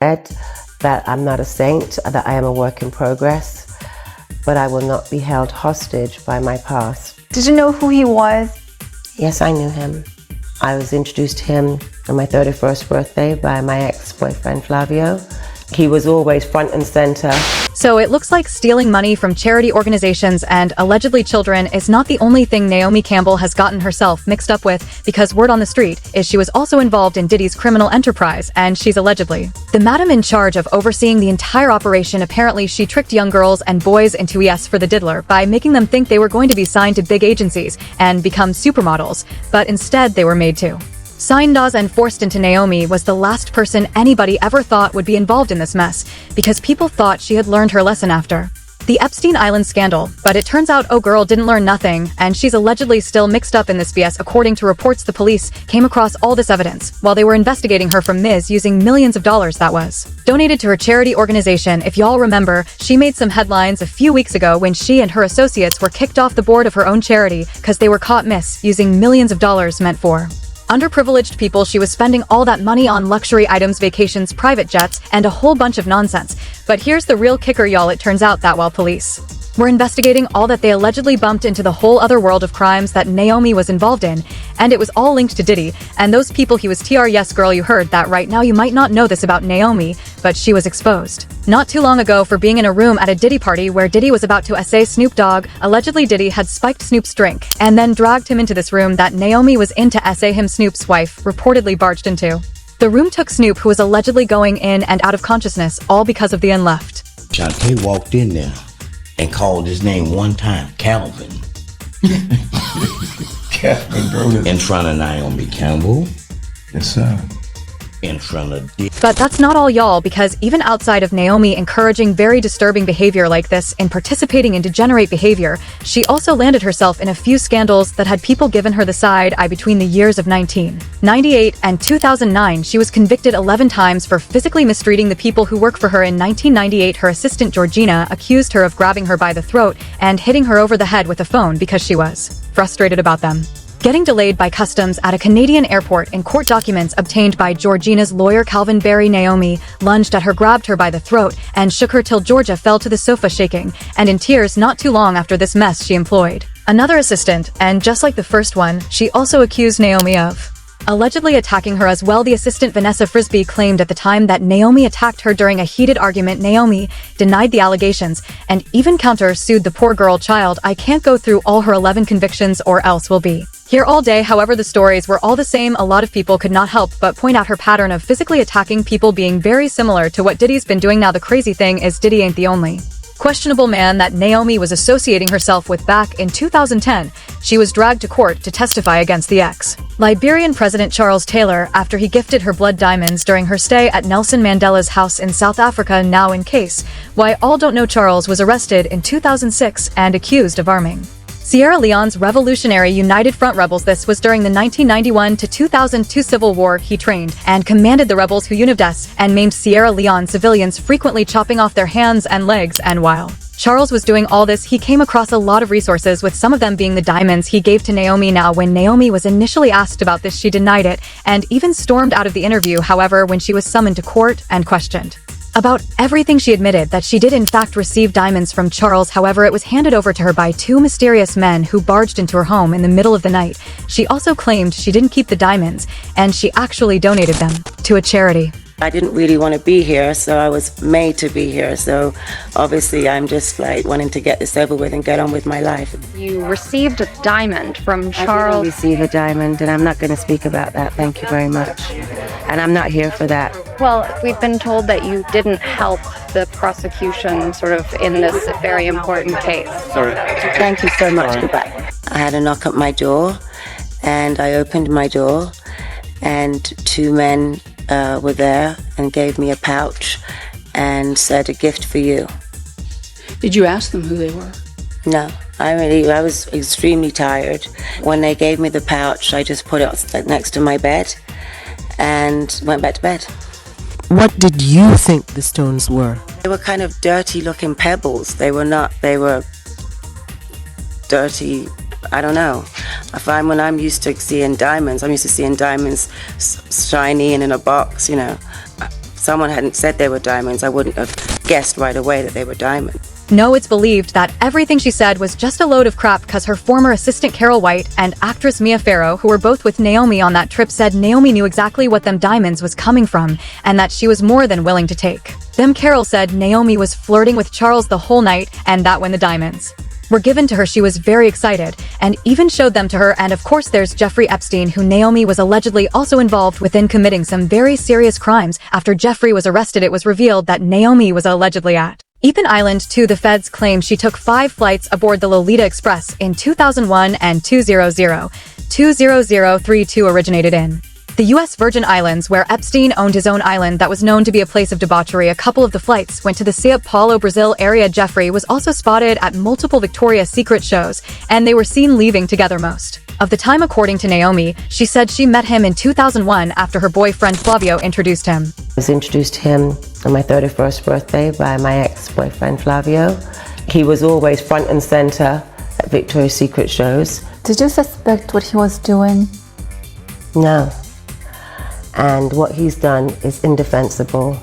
That I'm not a saint, that I am a work in progress, but I will not be held hostage by my past. Did you know who he was? Yes, I knew him. I was introduced to him on my 31st birthday by my ex-boyfriend Flavio. He was always front and center. So it looks like stealing money from charity organizations and allegedly children is not the only thing Naomi Campbell has gotten herself mixed up with, because word on the street is she was also involved in Diddy's criminal enterprise, and she's allegedly the madam in charge of overseeing the entire operation. Apparently, she tricked young girls and boys into yes for the diddler by making them think they were going to be signed to big agencies and become supermodels, but instead they were made to. Signed and forced into. Naomi was the last person anybody ever thought would be involved in this mess, because people thought she had learned her lesson after the Epstein Island scandal, but it turns out girl didn't learn nothing, and she's allegedly still mixed up in this BS. According to reports, the police came across all this evidence while they were investigating her from Ms. using millions of dollars that was donated to her charity organization. If y'all remember, she made some headlines a few weeks ago when she and her associates were kicked off the board of her own charity because they were caught misusing millions of dollars meant for underprivileged people. She was spending all that money on luxury items, vacations, private jets, and a whole bunch of nonsense. But here's the real kicker, y'all. It turns out that while police were investigating all that, they allegedly bumped into the whole other world of crimes that Naomi was involved in, and it was all linked to Diddy and those people he was TR. Yes, girl, you heard that right. Now, you might not know this about Naomi, but she was exposed not too long ago for being in a room at a Diddy party where Diddy was about to essay Snoop Dogg. Allegedly, Diddy had spiked Snoop's drink and then dragged him into this room that Naomi was in to essay him. Snoop's wife reportedly barged into the room, took Snoop, who was allegedly going in and out of consciousness, all because of the end left. Shantae walked in there and called his name one time, Calvin. Calvin, in front of Naomi Campbell. Yes, sir. In front of Diddy. But that's not all, y'all, because even outside of Naomi encouraging very disturbing behavior like this and participating in degenerate behavior, she also landed herself in a few scandals that had people giving her the side eye. Between the years of 1998 and 2009, she was convicted 11 times for physically mistreating the people who work for her. In 1998, her assistant Georgina accused her of grabbing her by the throat and hitting her over the head with a phone because she was frustrated about them getting delayed by customs at a Canadian airport. In court documents obtained by Georgina's lawyer Calvin Barry, Naomi lunged at her, grabbed her by the throat, and shook her till Georgia fell to the sofa shaking and in tears. Not too long after this mess, she employed another assistant, and just like the first one, she also accused Naomi of allegedly attacking her as well. The assistant, Vanessa Frisbee, claimed at the time that Naomi attacked her during a heated argument. Naomi denied the allegations and even counter-sued the poor girl child. I can't go through all her 11 convictions or else we'll be here all day. However, the stories were all the same. A lot of people could not help but point out her pattern of physically attacking people being very similar to what Diddy's been doing now. The crazy thing is Diddy ain't the only questionable man that Naomi was associating herself with. Back in 2010, she was dragged to court to testify against the ex-Liberian President Charles Taylor after he gifted her blood diamonds during her stay at Nelson Mandela's house in South Africa. Now, in case why all don't know, Charles was arrested in 2006 and accused of arming Sierra Leone's Revolutionary United Front rebels. This was during the 1991 to 2002 civil war. He trained and commanded the rebels who united and maimed Sierra Leone civilians, frequently chopping off their hands and legs. And while Charles was doing all this, he came across a lot of resources, with some of them being the diamonds he gave to Naomi. Now, when Naomi was initially asked about this, she denied it and even stormed out of the interview. However, when she was summoned to court and questioned about everything, she admitted that she did in fact receive diamonds from Charles. However, it was handed over to her by two mysterious men who barged into her home in the middle of the night. She also claimed she didn't keep the diamonds and she actually donated them to a charity. I didn't really want to be here, so I was made to be here. So obviously I'm just like wanting to get this over with and get on with my life. You received a diamond from Charles. I didn't receive a diamond, and I'm not going to speak about that. Thank you very much. And I'm not here for that. Well, we've been told that you didn't help the prosecution sort of in this very important case. Sorry. Thank you so much. Goodbye. I had a knock at my door, and I opened my door, and two men were there and gave me a pouch and said, "A gift for you." Did you ask them who they were? No, I was extremely tired. When they gave me the pouch, I just put it next to my bed and went back to bed. What did you think the stones were? They were kind of dirty looking pebbles. They were dirty, I don't know. I find when I'm used to seeing diamonds, I'm used to seeing diamonds shiny and in a box, you know. someone hadn't said they were diamonds, I wouldn't have guessed right away that they were diamonds. No, it's believed that everything she said was just a load of crap because her former assistant Carol White and actress Mia Farrow, who were both with Naomi on that trip, said Naomi knew exactly what them diamonds was coming from and that she was more than willing to take. Them Carol said Naomi was flirting with Charles the whole night and that when the diamonds were given to her, she was very excited and even showed them to her. And of course there's Jeffrey Epstein, who Naomi was allegedly also involved within committing some very serious crimes. After Jeffrey was arrested, it was revealed that Naomi was allegedly at Ethan Island too. The feds claim she took 5 flights aboard the Lolita Express in 2001 and 20032 originated in the U.S. Virgin Islands, where Epstein owned his own island that was known to be a place of debauchery. A couple of the flights went to the Sao Paulo, Brazil area. Jeffrey was also spotted at multiple Victoria's Secret shows, and they were seen leaving together most of the time. According to Naomi, she said she met him in 2001 after her boyfriend Flavio introduced him. I was introduced to him on my 31st birthday by my ex-boyfriend Flavio. He was always front and center at Victoria's Secret shows. Did you suspect what he was doing? No. And what he's done is indefensible.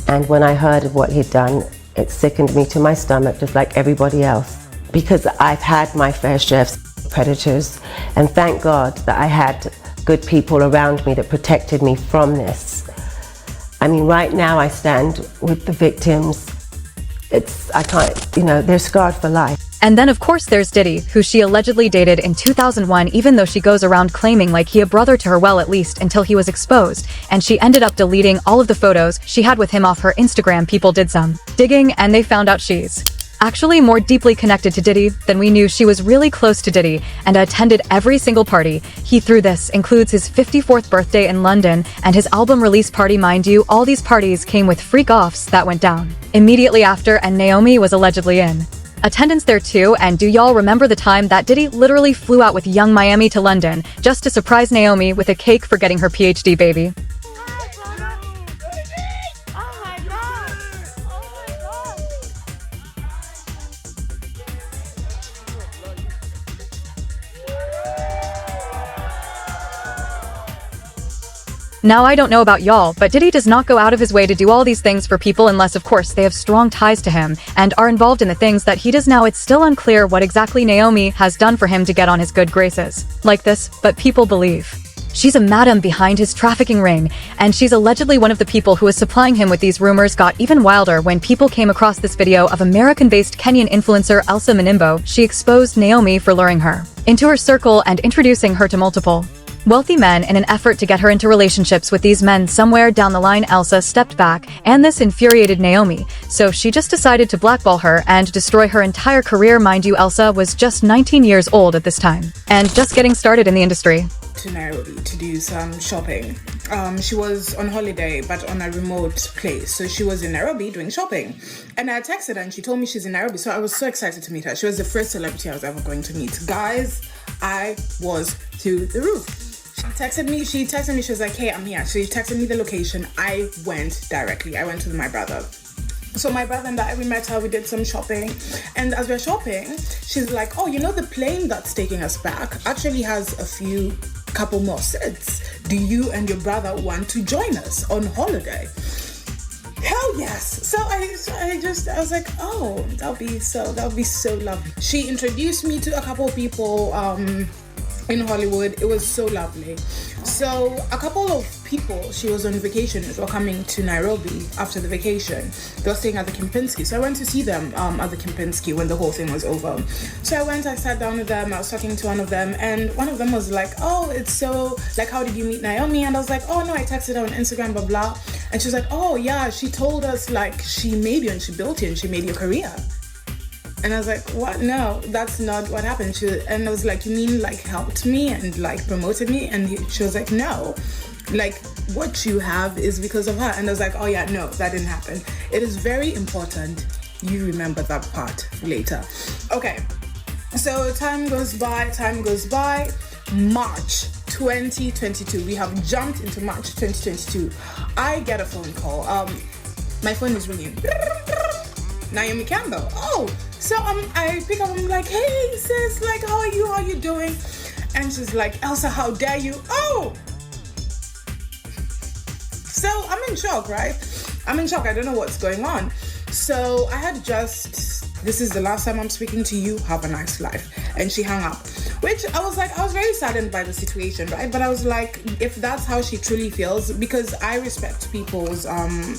And when I heard of what he'd done, it sickened me to my stomach, just like everybody else. Because I've had my fair share of predators, and thank God that I had good people around me that protected me from this. I mean, right now I stand with the victims. They're scarred for life. And then of course there's Diddy, who she allegedly dated in 2001, even though she goes around claiming like he a brother to her, well, at least until he was exposed, and she ended up deleting all of the photos she had with him off her Instagram. People did some digging and they found out she's actually more deeply connected to Diddy than we knew. She was really close to Diddy and attended every single party he threw. This includes his 54th birthday in London and his album release party. Mind you, all these parties came with freak-offs that went down immediately after, and Naomi was allegedly in attendance there too. And do y'all remember the time that Diddy literally flew out with Young Miami to London just to surprise Naomi with a cake for getting her PhD, baby? Now, I don't know about y'all, but Diddy does not go out of his way to do all these things for people unless, of course, they have strong ties to him and are involved in the things that he does. Now, it's still unclear what exactly Naomi has done for him to get on his good graces like this, but people believe she's a madam behind his trafficking ring, and she's allegedly one of the people who is supplying him with these rumors. Got even wilder when people came across this video of American-based Kenyan influencer Elsa Menimbo. She exposed Naomi for luring her into her circle and introducing her to multiple wealthy men in an effort to get her into relationships with these men. Somewhere down the line, Elsa stepped back, and this infuriated Naomi, so she just decided to blackball her and destroy her entire career. Mind you, Elsa was just 19 years old at this time and just getting started in the industry. To Nairobi to do some shopping. She was on holiday but on a remote place, so she was in Nairobi doing shopping, and I texted her and she told me she's in Nairobi, so I was so excited to meet her. She was the first celebrity I was ever going to meet. Guys, I was through the roof. She texted me, she was like, hey, I'm here. She texted me the location. I went directly. I went with my brother. So my brother and I, we met her, we did some shopping, and as we're shopping, she's like, oh, you know, the plane that's taking us back actually has couple more seats. Do you and your brother want to join us on holiday? Hell yes. So I was like, oh, that'll be so lovely. She introduced me to a couple of people in Hollywood. It was so lovely. So a couple of people she was on vacation with were coming to Nairobi after the vacation. They were staying at the Kempinski. So I went to see them at the Kempinski when the whole thing was over. So I sat down with them, I was talking to one of them, and one of them was like, oh, it's so, like, how did you meet Naomi? And I was like, oh no, I texted her on Instagram, blah, blah. And she was like, oh yeah, she told us like she made you and she built you and she made your career. And I was like, what? No, that's not what happened. And I was like, you mean like helped me and like promoted me? And she was like, no, like what you have is because of her. And I was like, oh yeah, no, that didn't happen. It is very important you remember that part later. Okay, so time goes by. March 2022. We have jumped into March 2022. I get a phone call. My phone is ringing. Naomi Campbell. Oh, so I pick up, I'm like, hey sis, like, how are you doing? And she's like, Elsa, how dare you? Oh, So I'm in shock, right? I'm in shock. I don't know what's going on. So I had this is the last time I'm speaking to you. Have a nice life. And she hung up, which I was very saddened by the situation, right? But I was like, if that's how she truly feels, because I respect people's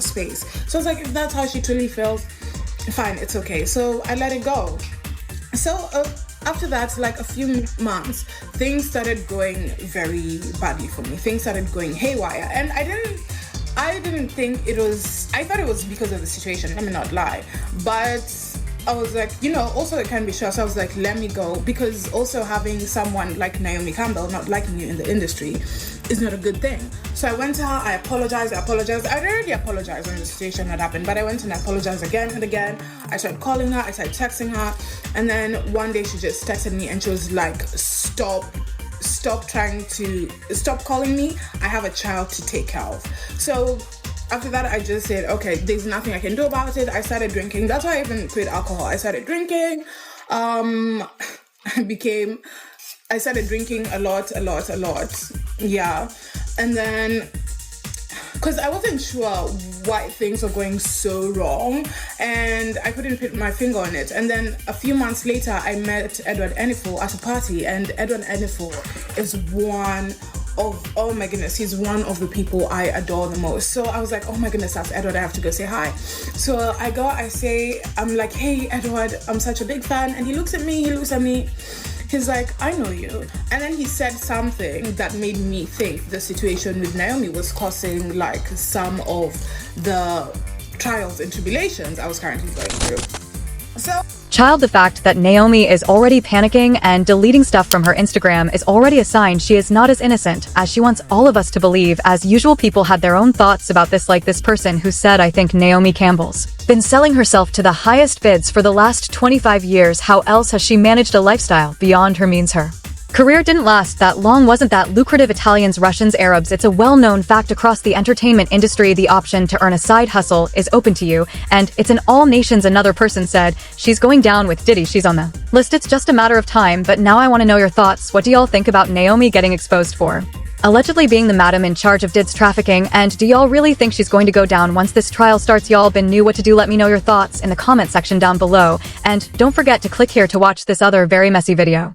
space. So I was like, if that's how she truly feels, fine, it's okay. So I let it go. So after that, like a few months, things started going very badly for me. Things started going haywire. And I didn't think it was, I thought it was because of the situation, let me not lie. But I was like, also it can be short. So I was like, let me go. Because also having someone like Naomi Campbell not liking you in the industry is not a good thing. So I went to her, I apologized. I'd already apologized when the situation had happened, but I went and I apologized again and again. I started calling her, I started texting her. And then one day she just texted me and she was like, stop calling me. I have a child to take care of. So after that, I just said, okay, there's nothing I can do about it. I started drinking. That's why I even quit alcohol. I started drinking. I started drinking a lot. Yeah. And then, because I wasn't sure why things were going so wrong and I couldn't put my finger on it. And then a few months later, I met Edward Enifo at a party, and Edward Enifo is oh my goodness, he's one of the people I adore the most. So I was like, oh my goodness, that's Edward, I have to go say hi. So I go, I'm like, hey Edward, I'm such a big fan. And he looks at me, he's like, I know you. And then he said something that made me think the situation with Naomi was causing like some of the trials and tribulations I was currently going through. So Child, the fact that Naomi is already panicking and deleting stuff from her Instagram is already a sign she is not as innocent as she wants all of us to believe. As usual, people had their own thoughts about this, like this person who said, I think Naomi Campbell's been selling herself to the highest bids for the last 25 years. How else has she managed a lifestyle beyond her means? Her career didn't last that long, wasn't that lucrative. Italians, Russians, Arabs, it's a well-known fact across the entertainment industry. The option to earn a side hustle is open to you, and it's in all nations. Another person said, she's going down with Diddy, she's on the list, it's just a matter of time. But now I want to know your thoughts. What do y'all think about Naomi getting exposed for allegedly being the madam in charge of Diddy's trafficking? And do y'all really think she's going to go down once this trial starts? Y'all been knew what to do. Let me know your thoughts in the comment section down below, and don't forget to click here to watch this other very messy video.